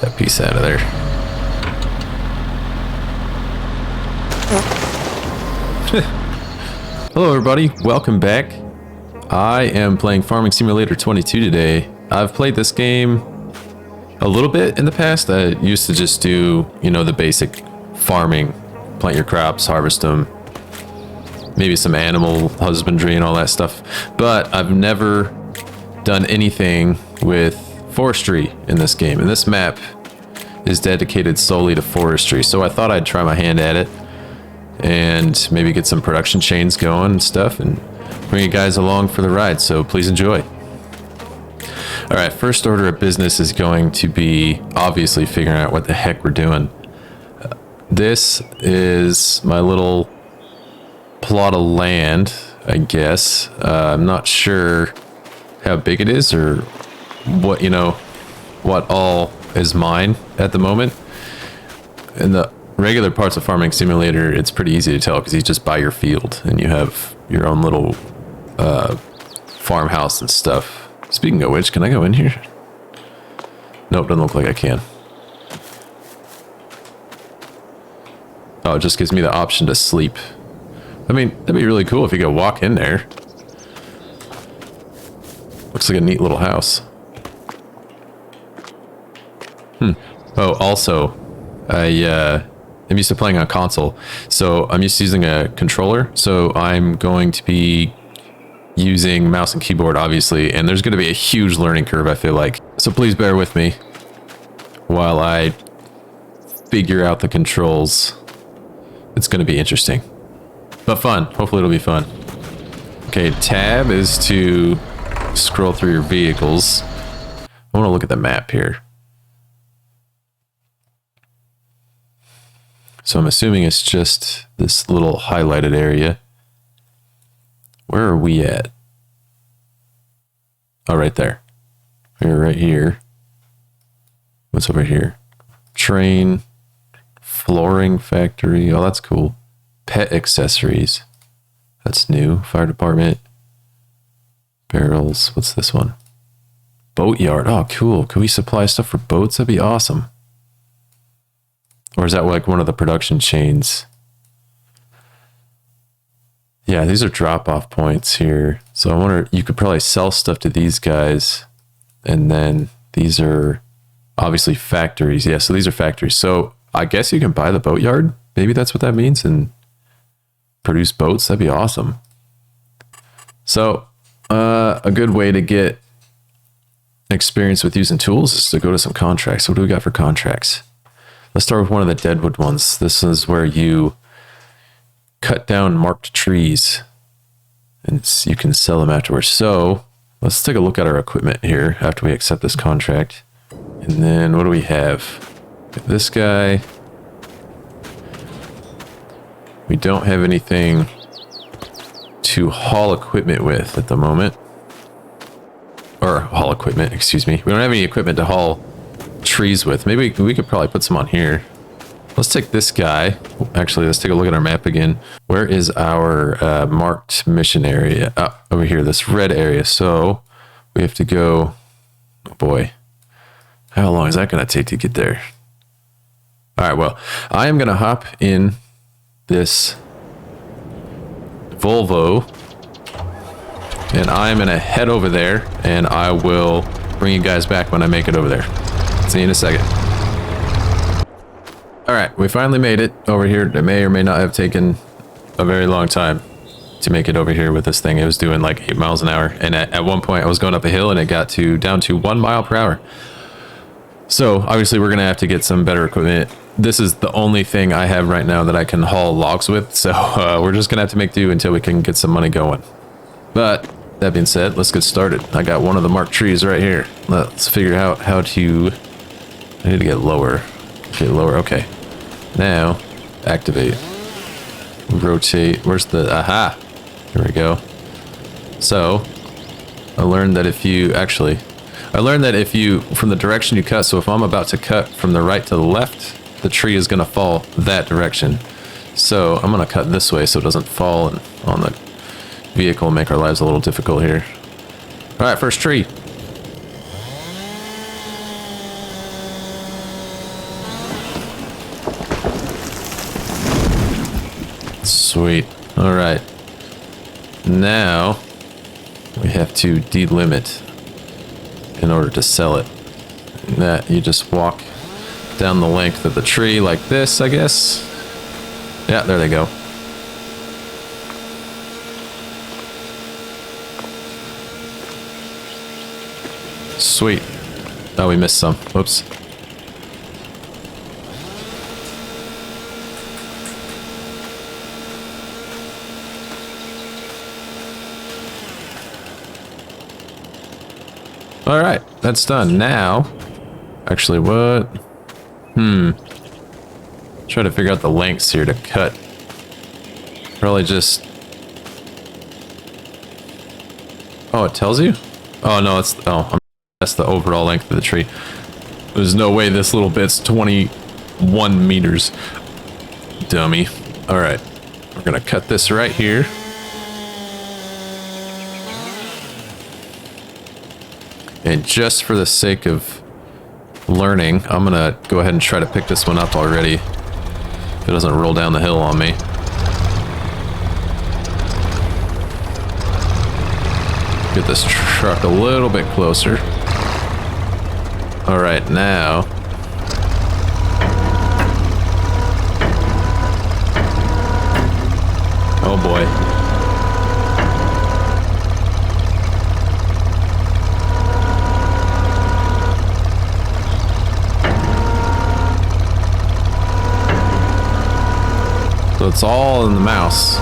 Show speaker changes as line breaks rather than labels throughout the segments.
that piece out of there. Hello everybody, welcome back. I am playing Farming Simulator 22 today. I've played this game a little bit in the past. I used to just do, you know, the basic farming, plant your crops, harvest them, maybe some animal husbandry and all that stuff. But I've never done anything with forestry in this game. And this map is dedicated solely to forestry. So I thought I'd try my hand at it and maybe get some production chains going and stuff and bring you guys along for the ride. So please enjoy. All right, first order of business is going to be obviously figuring out what the heck we're doing. This is my little plot of land, I guess. I'm not sure how big it is or what, you know, what all is mine at the moment. In the regular parts of Farming Simulator, it's pretty easy to tell because you just buy your field and you have your own little farmhouse and stuff. Speaking of which, can I go in here? Nope, doesn't look like I can. Oh, it just gives me the option to sleep. I mean, that'd be really cool if you could walk in there. Looks like a neat little house. Oh, also, I'm used to playing on console, so I'm used to using a controller. So I'm going to be using mouse and keyboard, obviously, and there's going to be a huge learning curve, I feel like. So please bear with me while I figure out the controls. It's going to be interesting, but fun. Hopefully it'll be fun. Okay, tab is to scroll through your vehicles. I want to look at the map here. So I'm assuming it's just this little highlighted area. Where are we at? Oh, right there. We're right here. What's over here? Train, flooring factory. Oh, that's cool. Pet accessories. That's new. Fire department. Barrels. What's this one? Boatyard. Oh, cool. Can we supply stuff for boats? That'd be awesome. Or is that like one of the production chains? Yeah, these are drop-off points here. So I wonder, you could probably sell stuff to these guys. And then these are obviously factories. Yeah, so these are factories. So I guess you can buy the boatyard. Maybe that's what that means. And produce boats. That'd be awesome. So a good way to get experience with using tools is to go to some contracts. What do we got for contracts? Let's start with one of the deadwood ones. This is where you cut down marked trees and you can sell them afterwards. So let's take a look at our equipment here after we accept this contract. And then what do we have? This guy. We don't have anything to haul equipment with at the moment. Or haul equipment, excuse me. We don't have any equipment to haul trees with. Maybe we could probably put some on here. Let's take this guy. Actually, let's take a look at our map again. Where is our marked mission area? Over here, this red area. So we have to go. Oh boy, how long is that going to take to get there? All right, well, I am going to hop in this Volvo and I'm going to head over there and I will bring you guys back when I make it over there. See you in a second. All right, we finally made it over here. It may or may not have taken a very long time to make it over here with this thing. It was doing like 8 miles an hour. And at one point I was going up a hill and it got down to 1 mile per hour. So obviously we're going to have to get some better equipment. This is the only thing I have right now that I can haul logs with. So we're just going to have to make do until we can get some money going. But that being said, let's get started. I got one of the marked trees right here. Let's figure out how to... I need to get lower. Okay, lower. Okay. Now, activate. Rotate. Where's the... Aha! Here we go. So, I learned that if you... Actually, I learned that if you... From the direction you cut, so if I'm about to cut from the right to the left, the tree is going to fall that direction. So, I'm going to cut this way so it doesn't fall on the vehicle and make our lives a little difficult here. Alright, first tree. Sweet. All right. Now we have to delimit in order to sell it. That you just walk down the length of the tree like this, I guess. Yeah, there they go. Sweet. Oh, we missed some. Whoops. All right, that's done. Now, actually, what? Try to figure out the lengths here to cut. Probably just. Oh, it tells you? Oh no, it's that's the overall length of the tree. There's no way this little bit's 21 meters. Dummy. All right, we're gonna cut this right here. And just for the sake of learning, I'm gonna go ahead and try to pick this one up already. If it doesn't roll down the hill on me. Get this truck a little bit closer. All right, now. Oh boy. So it's all in the mouse.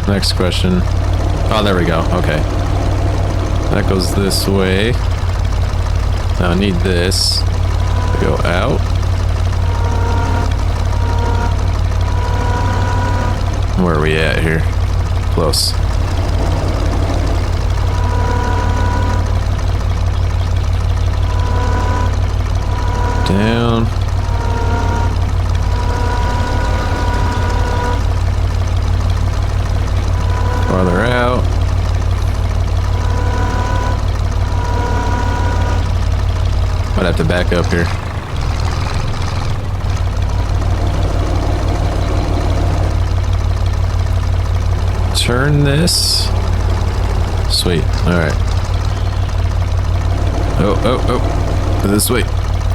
Next question. Oh, there we go. Okay. That goes this way. Now I need this to go out. Where are we at here? Close. Down. Farther out. Might have to back up here. Turn this. Sweet. Alright. Oh. This way.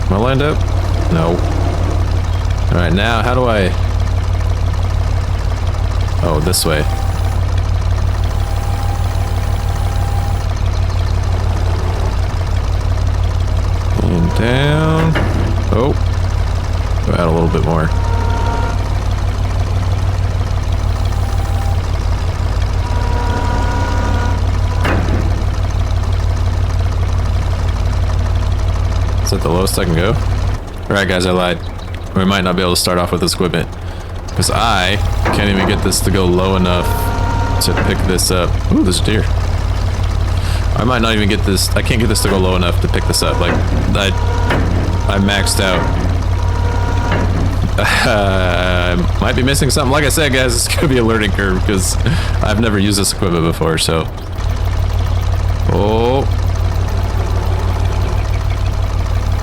Am I lined up? No. Alright, now how do I... Oh, this way. And down. Oh. Go out a little bit more. Is that the lowest I can go? Alright guys, I lied. We might not be able to start off with this equipment. Because I can't even get this to go low enough to pick this up. Ooh, there's a deer. I might not even get this. I can't get this to go low enough to pick this up. Like, I maxed out. Might be missing something. Like I said, guys, it's gonna be a learning curve because I've never used this equipment before. So, oh,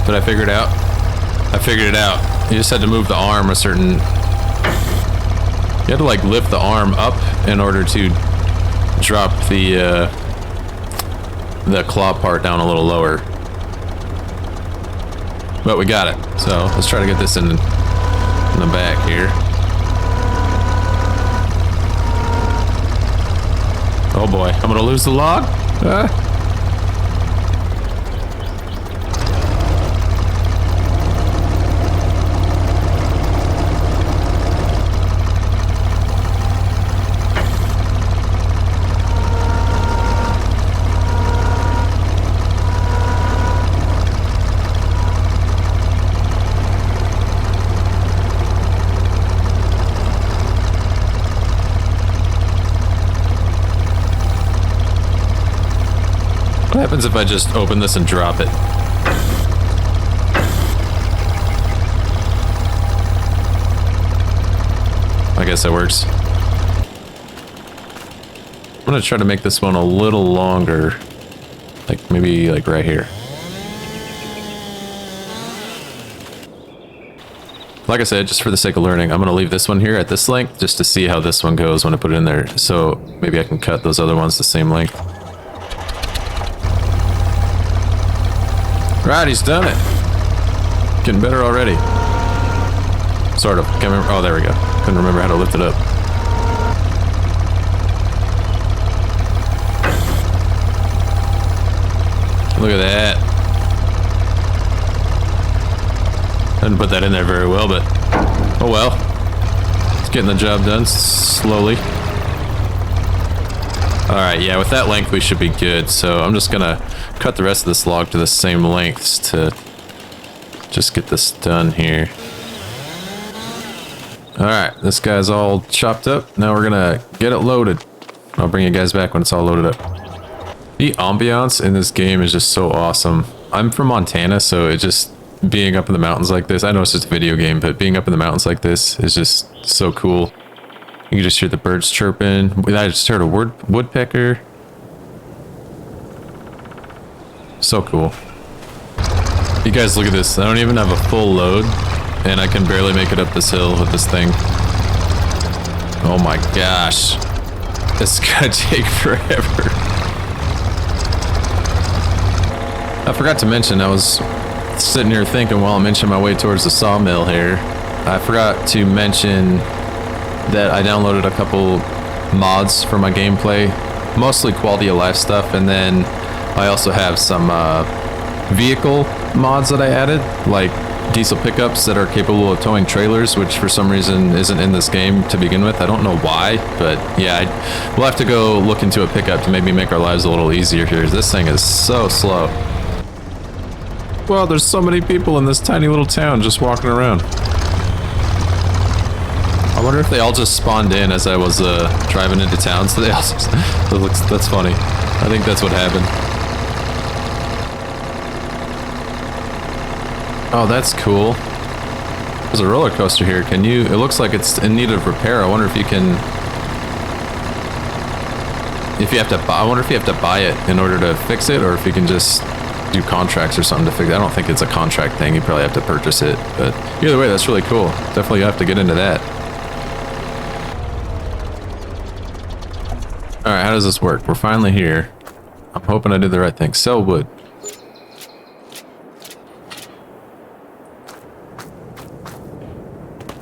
did I figure it out? I figured it out. You just had to move the arm a certain. You had to like lift the arm up in order to drop the claw part down a little lower. But we got it. So let's try to get this in the back here. Oh boy, I'm gonna lose the log. What happens if I just open this and drop it? I guess that works. I'm gonna try to make this one a little longer. Like maybe like right here. Like I said, just for the sake of learning, I'm going to leave this one here at this length just to see how this one goes when I put it in there. So maybe I can cut those other ones the same length. Right, he's done it. Getting better already. Sort of. Can't remember. Oh, there we go. Couldn't remember how to lift it up. Look at that. Didn't put that in there very well, but oh well. It's getting the job done slowly. Alright, yeah, with that length we should be good. So I'm just gonna cut the rest of this log to the same lengths to just get this done here. Alright, this guy's all chopped up. Now we're gonna get it loaded. I'll bring you guys back when it's all loaded up. The ambiance in this game is just so awesome. I'm from Montana, so it just being up in the mountains like this, I know it's just a video game, but being up in the mountains like this is just so cool. You can just hear the birds chirping. I just heard a woodpecker. So cool. You guys look at this. I don't even have a full load, and I can barely make it up this hill with this thing. Oh my gosh. It's gonna take forever. I forgot to mention, I was sitting here thinking while I'm inching my way towards the sawmill here, I forgot to mention that I downloaded a couple mods for my gameplay, mostly quality of life stuff, and then I also have some vehicle mods that I added, like diesel pickups that are capable of towing trailers, which for some reason isn't in this game to begin with. I don't know why, but yeah, we'll have to go look into a pickup to maybe make our lives a little easier here. This thing is so slow. Well, there's so many people in this tiny little town just walking around. I wonder if they all just spawned in as I was driving into town, so they all just, that's funny. I think that's what happened. Oh, that's cool. There's a roller coaster here. Can you... It looks like it's in need of repair. I wonder if you can... If you have to buy... I wonder if you have to buy it in order to fix it, or if you can just do contracts or something to fix it. I don't think it's a contract thing. You probably have to purchase it. But either way, that's really cool. Definitely have to get into that. Alright, how does this work? We're finally here. I'm hoping I did the right thing. Sell wood.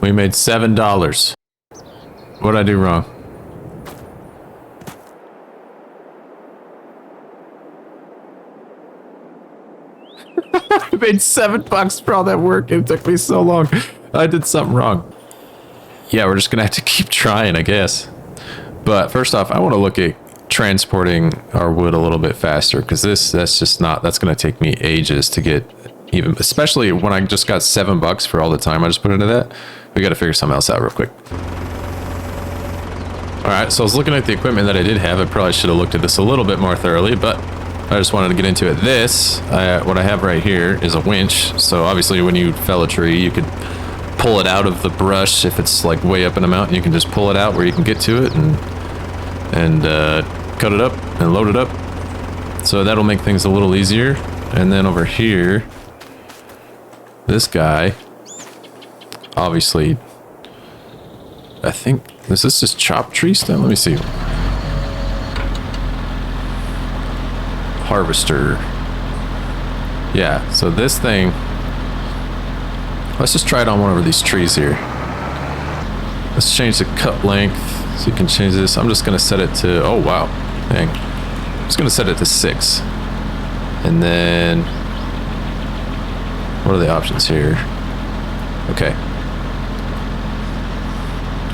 We made $7. What'd I do wrong? I made $7 for all that work. It took me so long. I did something wrong. Yeah, we're just gonna have to keep trying, I guess. But first off, I want to look at transporting our wood a little bit faster, because that's just not, that's gonna take me ages to get, even, especially when I just got $7 for all the time I just put into that. We got to figure something else out real quick. Alright, so I was looking at the equipment that I did have. I probably should have looked at this a little bit more thoroughly, but I just wanted to get into it. This, what I have right here is a winch. So obviously when you fell a tree, you could pull it out of the brush. If it's like way up in a mountain, you can just pull it out where you can get to it and cut it up and load it up. So that'll make things a little easier. And then over here, this guy, obviously, I think, is this just chopped tree stem? Let me see. Harvester. Yeah, so this thing, let's just try it on one of these trees here. Let's change the cut length, so you can change this. I'm just gonna set it to, oh wow, dang. I'm just gonna set it to 6. And then, what are the options here? Okay.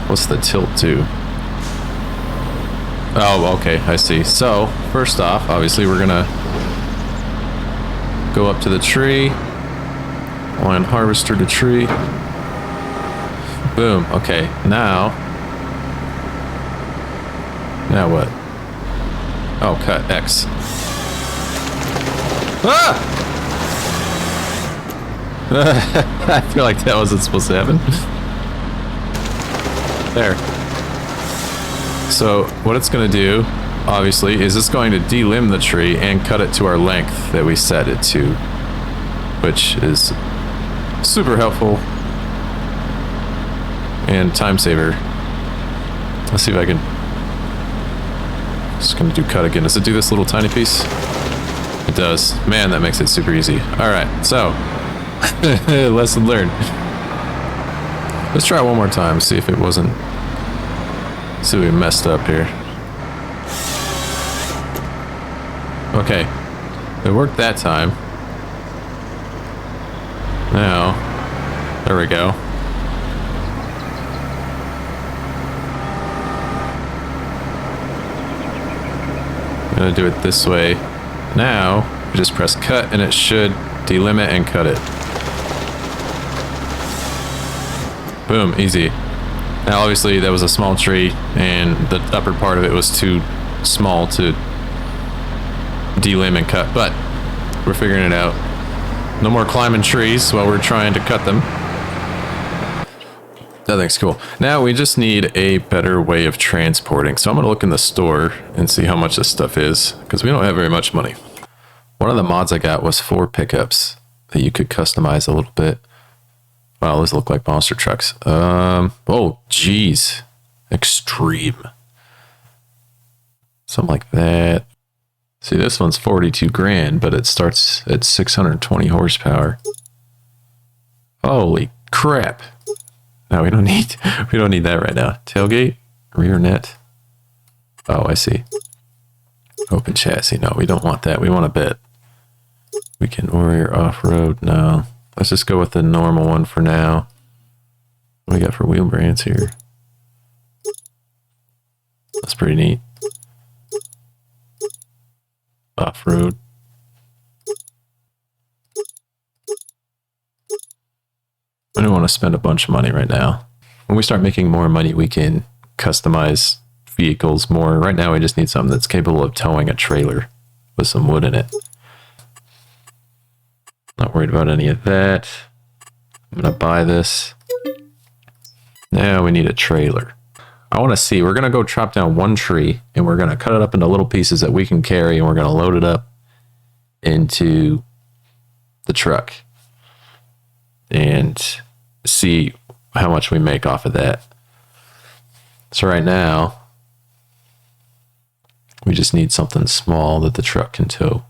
What's the tilt to? Oh, okay, I see. So, first off, obviously we're gonna go up to the tree, line harvester to tree. Boom, okay, now what? Oh, cut X. Ah! I feel like that wasn't supposed to happen. There. So what it's going to do, obviously, is it's going to delimb the tree and cut it to our length that we set it to, which is super helpful. and time saver. Let's see if I can... Just gonna do cut again. Does it do this little tiny piece? It does. Man, that makes it super easy. Alright, so... lesson learned. Let's try it one more time, see if it wasn't... See if we messed up here. Okay. It worked that time. Now... There we go. I'm gonna do it this way. Now, we just press cut and it should delimit and cut it. Boom, easy. Now obviously that was a small tree and the upper part of it was too small to delim and cut, but we're figuring it out. No more climbing trees while we're trying to cut them. That thing's cool. Now we just need a better way of transporting. So I'm gonna look in the store and see how much this stuff is, because we don't have very much money. One of the mods I got was 4 pickups that you could customize a little bit. Wow, those look like monster trucks. Oh, geez. Extreme. Something like that. See, this one's 42 grand, but it starts at 620 horsepower. Holy crap. No, we don't need that right now. Tailgate, rear net. Oh, I see. Open chassis. No, we don't want that. We want a bit. We can Warrior off-road. No. Let's just go with the normal one for now. What do we got for wheel brands here? That's pretty neat. Off-road. I don't want to spend a bunch of money right now. When we start making more money, we can customize vehicles more. Right now, we just need something that's capable of towing a trailer with some wood in it. Not worried about any of that. I'm going to buy this. Now we need a trailer. I want to see. We're going to go chop down one tree, and we're going to cut it up into little pieces that we can carry, and we're going to load it up into the truck. And see how much we make off of that. So right now, we just need something small that the truck can tow.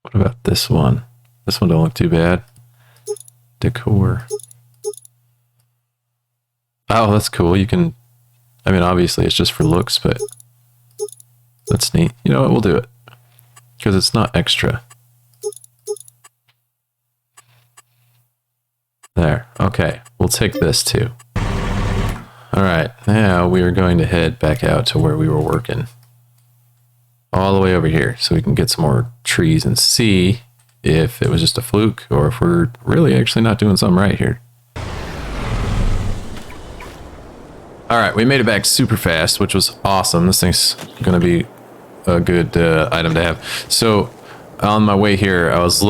What about this one? This one don't look too bad. Decor. Oh, that's cool. You can, I mean, obviously it's just for looks, but that's neat. You know what? We'll do it. Because it's not extra. There. Okay. We'll take this too. Alright. Now we are going to head back out to where we were working. All the way over here so we can get some more trees and see if it was just a fluke or if we're really actually not doing something right here. Alright, we made it back super fast, which was awesome. This thing's going to be a good item to have. So on my way here, I was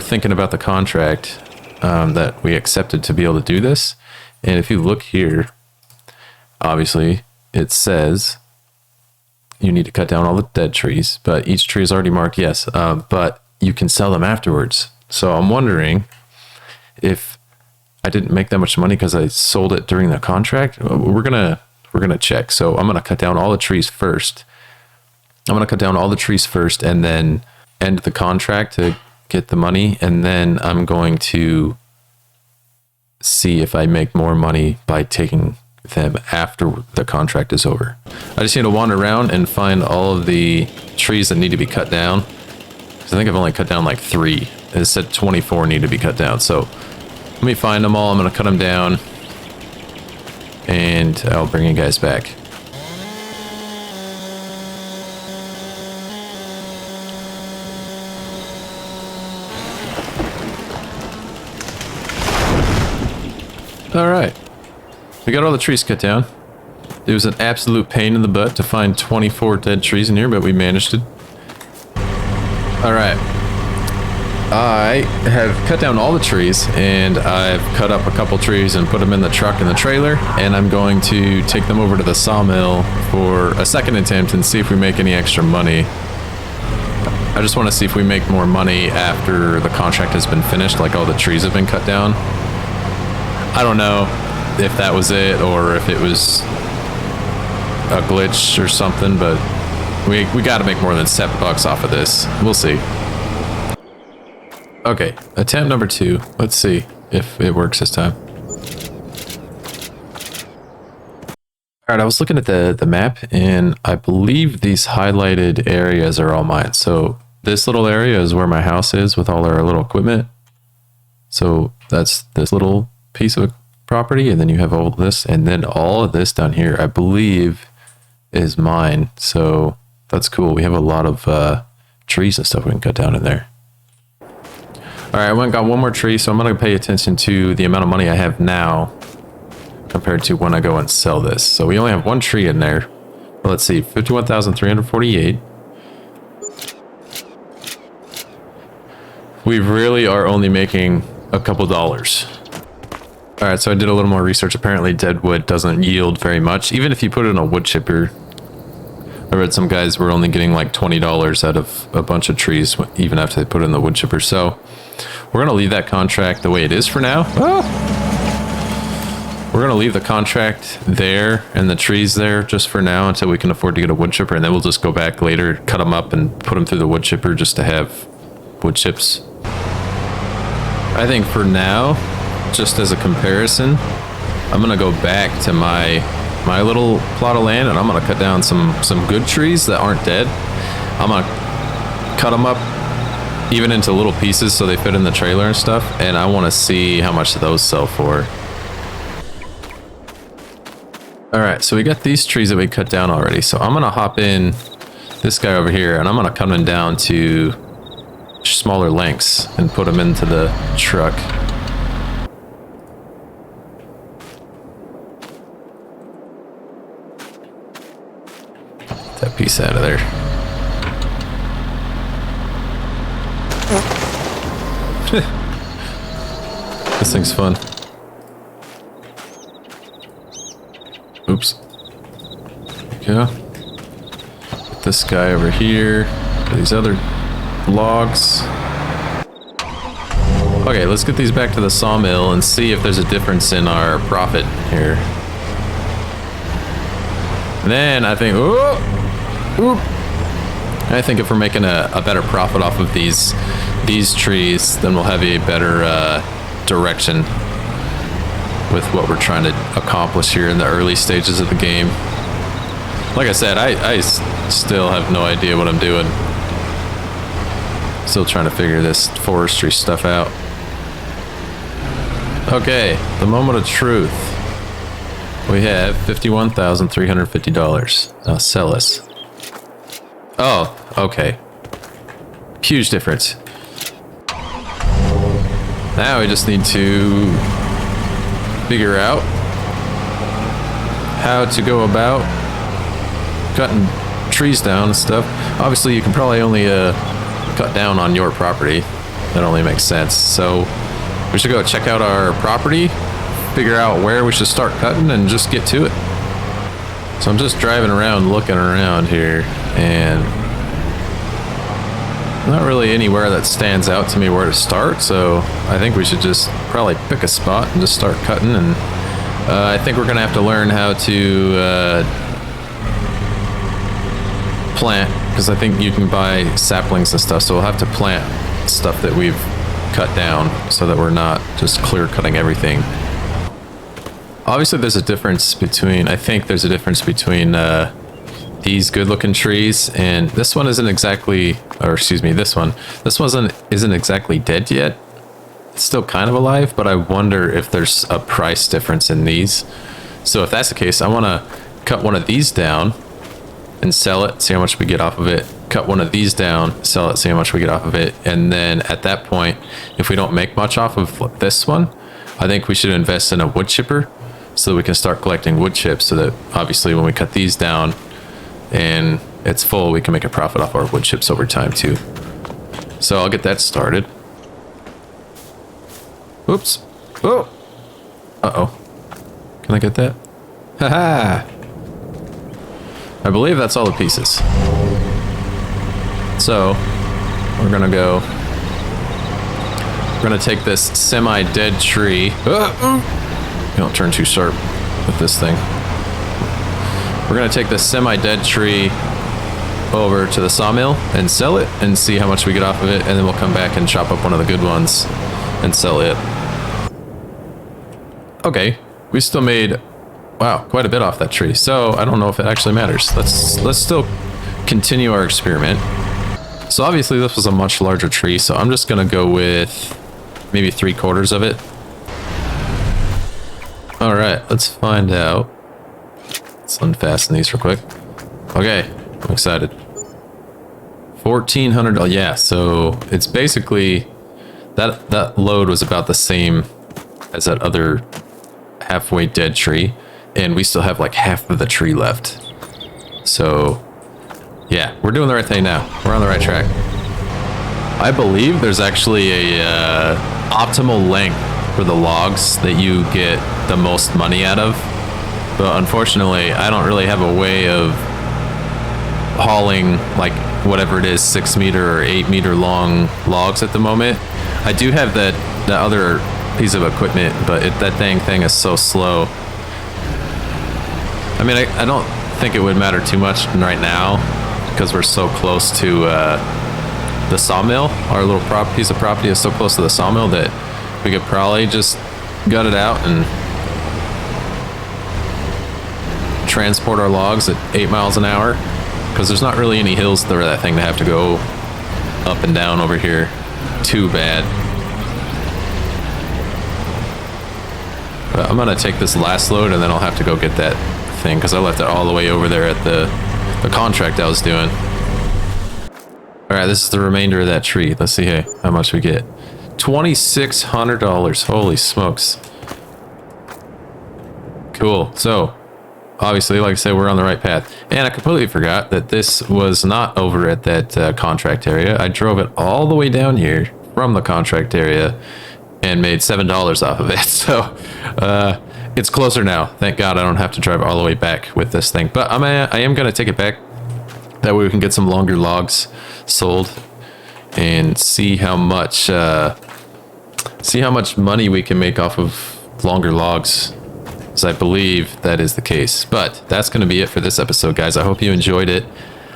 thinking about the contract that we accepted to be able to do this. And if you look here, obviously it says you need to cut down all the dead trees, but each tree is already marked yes, but you can sell them afterwards. So I'm wondering if I didn't make that much money because I sold it during the contract. We're gonna check. So I'm gonna cut down all the trees first. And then end the contract to get the money, and then I'm going to see if I make more money by taking them after the contract is over. I just need to wander around and find all of the trees that need to be cut down. Because I think I've only cut down like 3. It said 24 need to be cut down. So let me find them all. I'm going to cut them down. And I'll bring you guys back. Alright. We got all the trees cut down. It was an absolute pain in the butt to find 24 dead trees in here, but we managed it. Alright. I have cut down all the trees, and I've cut up a couple trees and put them in the truck and the trailer, and I'm going to take them over to the sawmill for a second attempt and see if we make any extra money. I just want to see if we make more money after the contract has been finished, like all the trees have been cut down. I don't know. if that was it or if it was a glitch or something, but we got to make more than $7 off of this. We'll see. Okay, attempt number 2. Let's see if it works this time. All right, I was looking at the map, and I believe these highlighted areas are all mine. So this little area is where my house is with all our little equipment. So that's this little piece of property, and then you have all this, and then all of this down here, I believe, is mine. So that's cool. We have a lot of trees and stuff we can cut down in there. All right, I went and got one more tree, so I'm going to pay attention to the amount of money I have now compared to when I go and sell this. So we only have one tree in there. Well, let's see, 51,348. We really are only making a couple dollars. All right, so I did a little more research. Apparently dead wood doesn't yield very much. Even if you put it in a wood chipper, I read some guys were only getting like $20 out of a bunch of trees, even after they put it in the wood chipper. So we're going to leave that contract the way it is for now. We're going to leave the contract there and the trees there just for now until we can afford to get a wood chipper. And then we'll just go back later, cut them up and put them through the wood chipper just to have wood chips. I think for now, just as a comparison, I'm going to go back to my little plot of land and I'm going to cut down some good trees that aren't dead. I'm going to cut them up even into little pieces so they fit in the trailer and stuff. And I want to see how much those sell for. All right, so we got these trees that we cut down already. So I'm gonna hop in this guy over here and I'm gonna cut him down to smaller lengths and put them into the truck. Get that piece out of there. This thing's fun. Oops. There we go. Put this guy over here. These other logs. Okay, let's get these back to the sawmill and see if there's a difference in our profit here. And then I think, I think if we're making a better profit off of these trees, then we'll have a better direction with what we're trying to accomplish here in the early stages of the game. Like I said, I still have no idea what I'm doing. Still trying to figure this forestry stuff out. Okay, the moment of truth. We have $51,350. Now sell us. Oh, okay. Huge difference. Now we just need to figure out how to go about cutting trees down and stuff. Obviously, you can probably only cut down on your property. That only makes sense. So we should go check out our property, figure out where we should start cutting, and just get to it. So I'm just driving around, looking around here, and not really anywhere that stands out to me where to start. So I think we should just probably pick a spot and just start cutting. And I think we're gonna have to learn how to plant, because I think you can buy saplings and stuff. So we'll have to plant stuff that we've cut down so that we're not just clear cutting everything. Obviously there's a difference between, I think there's a difference between these good looking trees and this one isn't exactly, or excuse me, this one isn't exactly dead yet. It's still kind of alive, but I wonder if there's a price difference in these. So if that's the case, I want to cut one of these down and sell it, see how much we get off of it. Cut one of these down, sell it, see how much we get off of it. And then at that point, if we don't make much off of this one, I think we should invest in a wood chipper so that we can start collecting wood chips, so that obviously when we cut these down and it's full, we can make a profit off our wood chips over time too. So I'll get that started. Oops. Oh. Uh-oh. Can I get that? Haha. I believe that's all the pieces. So we're gonna take this semi-dead tree. Don't turn too sharp with this thing. We're gonna take this semi-dead tree over to the sawmill and sell it and see how much we get off of it, and then we'll come back and chop up one of the good ones and sell it. Okay, we still made, wow, quite a bit off that tree. So I don't know if it actually matters. Let's still continue our experiment. So obviously this was a much larger tree, so I'm just gonna go with maybe 3/4 of it. All right, let's find out. Let's unfasten these real quick. Okay, I'm excited. 1,400. Oh yeah, so it's basically that load was about the same as that other halfway dead tree, and we still have like half of the tree left. So yeah, we're doing the right thing now. We're on the right track. I believe there's actually a optimal length for the logs that you get the most money out of, but unfortunately I don't really have a way of hauling like whatever it is, 6 meter or 8 meter long logs at the moment. I do have that other piece of equipment, but that dang thing is so slow. I mean, I don't think it would matter too much right now because we're so close to the sawmill. Our little piece of property is so close to the sawmill that we could probably just gut it out and transport our logs at 8 miles an hour, because there's not really any hills for that thing to have to go up and down over here too bad. But I'm gonna take this last load and then I'll have to go get that thing because I left it all the way over there at the contract I was doing. All right, this is the remainder of that tree. Let's see how much we get. $2,600. Holy smokes. Cool. So obviously, like I said, we're on the right path. And I completely forgot that this was not over at that contract area. I drove it all the way down here from the contract area and made $7 off of it. So it's closer now. Thank God I don't have to drive all the way back with this thing. But I am going to take it back. That way we can get some longer logs sold and see how much money we can make off of longer logs. Because I believe that is the case. But that's going to be it for this episode, guys. I hope you enjoyed it.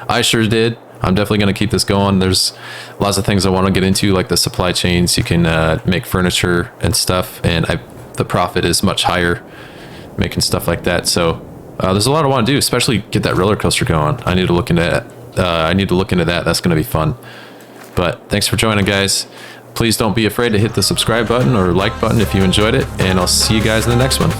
I sure did. I'm definitely going to keep this going. There's lots of things I want to get into, like the supply chains. You can make furniture and stuff, and the profit is much higher making stuff like that. So there's a lot I want to do, especially get that roller coaster going. I need to look into that. That's going to be fun. But thanks for joining, guys. Please don't be afraid to hit the subscribe button or like button if you enjoyed it, and I'll see you guys in the next one.